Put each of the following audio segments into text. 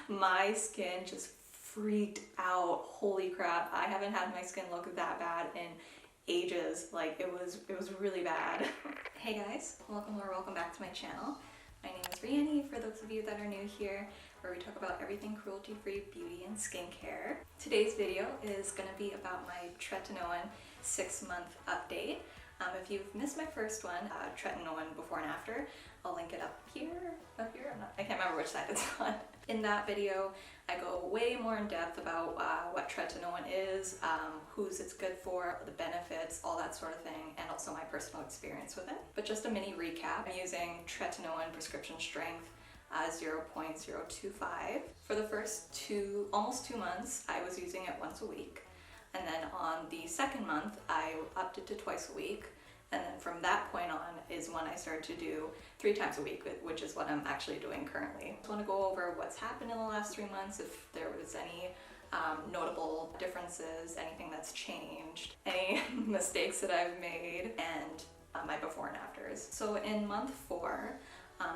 My skin just freaked out. Holy crap, I haven't had my skin look that bad in ages. Like it was really bad. Hey guys, welcome back to my channel. My name is Rheanie, for those of you that are new here, where we talk about everything cruelty-free beauty and skincare. Today's video is going to be about my Tretinoin 6-month update. If you've missed my first one, Tretinoin before and after, I'll link it up here, I can't remember which side it's on. In that video, I go way more in depth about what Tretinoin is, who's it's good for, the benefits, all that sort of thing, and also my personal experience with it. But just a mini recap, I'm using Tretinoin prescription strength 0.025. For the first almost 2 months, I was using it once a week. And then on the second month, I upped it to twice a week. And then from that point on is when I started to do 3 times a week, which is what I'm actually doing currently. I just want to go over what's happened in the last 3 months, if there was any notable differences, anything that's changed, any mistakes that I've made, and my before and afters. So in month 4,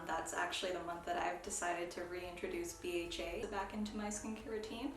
that's actually the month that I've decided to reintroduce BHA back into my skincare routine.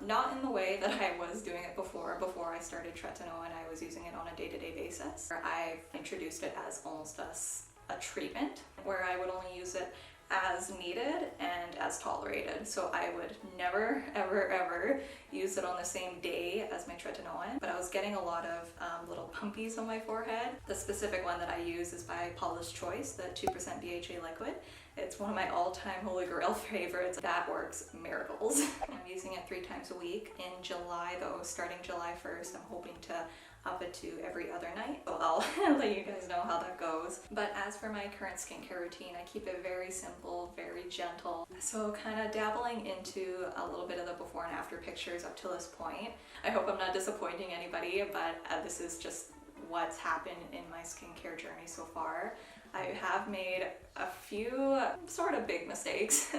Not in the way that I was doing it before. Before I started Tretinoin, I was using it on a day-to-day basis. I've introduced it as almost a treatment, where I would only use it as needed and as tolerated. So I would never, ever use it on the same day as my Tretinoin. But I was getting a lot of little pumpies on my forehead. The specific one that I use is by Paula's Choice, the 2% BHA liquid. It's one of my all-time holy grail favorites. That works miracles. I'm using it 3 times a week. In July though, starting July 1st, I'm hoping to up it to every other night. So I'll let you guys know how that goes. But as for my current skincare routine, I keep it very simple, very gentle. So kind of dabbling into a little bit of the before and after pictures up to this point. I hope I'm not disappointing anybody, but this is just what's happened in my skincare journey so far. I have made a few sort of big mistakes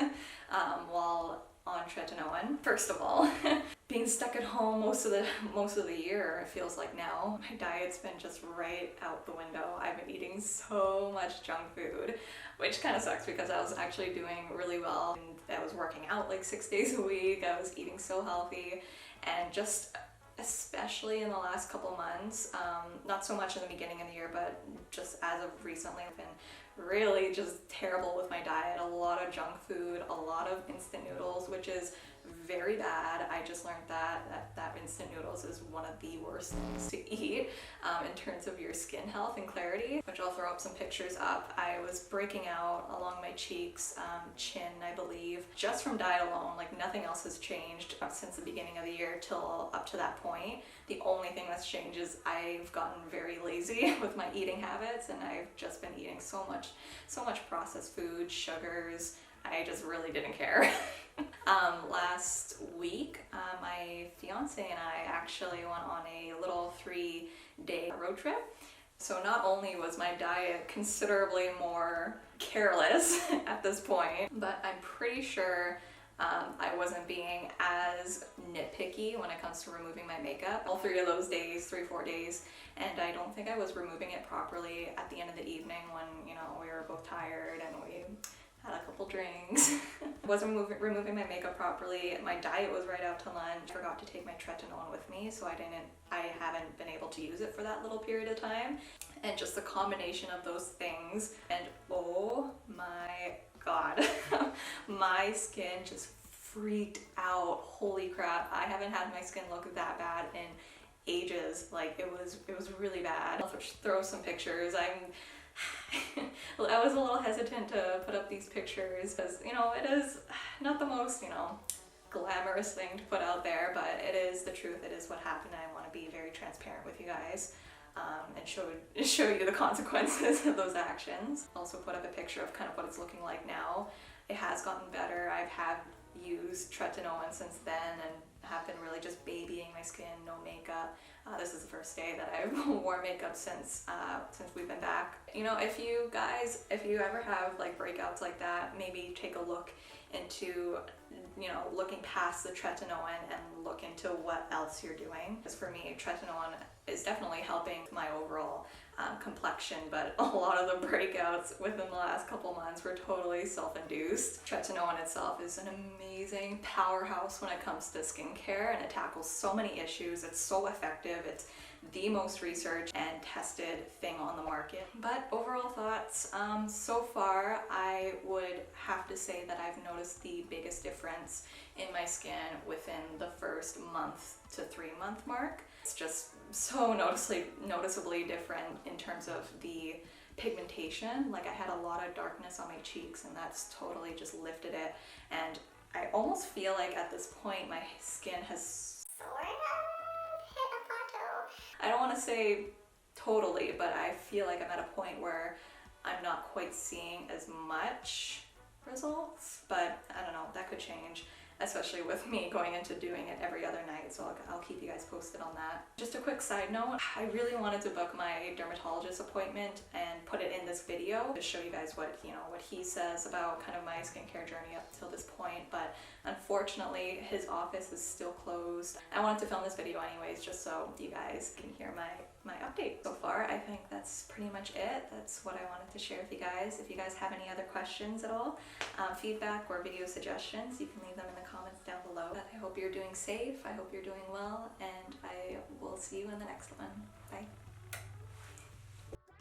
while on Tretinoin. First of all, being stuck at home most of the year, it feels like now. My diet's been just right out the window. I've been eating so much junk food, which kind of sucks because I was actually doing really well. And I was working out like 6 days a week. I was eating so healthy, and just especially in the last couple months, not so much in the beginning of the year, but just as of recently, I've been really just terrible with my diet. A lot of junk food, a lot of instant noodles, which is very bad. I just learned that instant noodles is one of the worst things to eat in terms of your skin health and clarity, which I'll throw up some pictures up. I was breaking out along my cheeks, chin, I believe, just from diet alone. Like nothing else has changed since the beginning of the year till up to that point. The only thing that's changed is I've gotten very lazy with my eating habits, and I've just been eating so much processed food, sugars. I just really didn't care. Last week, my fiance and I actually went on a little 3-day road trip. So not only was my diet considerably more careless at this point, but I'm pretty sure I wasn't being as nitpicky when it comes to removing my makeup. All 3 of those days, 3-4 days, and I don't think I was removing it properly at the end of the evening when, you know, we were both tired and we had a couple drinks. I wasn't removing my makeup properly. My diet was right out to lunch. I forgot to take my Tretinoin with me, so I haven't been able to use it for that little period of time. And just the combination of those things, and oh my god, my skin just freaked out. Holy crap, I haven't had my skin look that bad in ages. Like it was really bad. I'll throw some pictures. I was a little hesitant to put up these pictures because, you know, it is not the most, you know, glamorous thing to put out there, but it is the truth. It is what happened. I want to be very transparent with you guys and show you the consequences of those actions. Also put up a picture of kind of what it's looking like now. It has gotten better. I've used Tretinoin since then and have been really just babying my skin, no makeup. This is the first day that I've worn makeup since we've been back. You know, if you ever have like breakouts like that, maybe take a look into, you know, looking past the tretinoin and look into what else you're doing. Because for me, tretinoin is definitely helping my overall complexion, but a lot of the breakouts within the last couple months were totally self-induced. Tretinoin itself is an amazing powerhouse when it comes to skincare, and it tackles so many issues. It's so effective. It's the most researched and tested thing on the market. But overall thoughts, so far I would have to say that I've noticed the biggest difference in my skin within the first month to 3 month mark. It's just so noticeably different in terms of the pigmentation. Like I had a lot of darkness on my cheeks, and that's totally just lifted it. And I almost feel like at this point my skin has sort of hit a plateau. I don't want to say totally, but I feel like I'm at a point where I'm not quite seeing as much results, but I don't know, that could change, especially with me going into doing it every other night, so I'll keep you guys posted on that. Just a quick side note, I really wanted to book my dermatologist appointment and put it in this video to show you guys what he says about kind of my skincare journey up till this point, but unfortunately his office is still closed. I wanted to film this video anyways just so you guys can hear my update. So far I think that's pretty much it. That's what I wanted to share with you guys. If you guys have any other questions at all, feedback or video suggestions, you can leave them in the comments down below. But I hope you're doing safe, I hope you're doing well, and I will see you in the next one. Bye.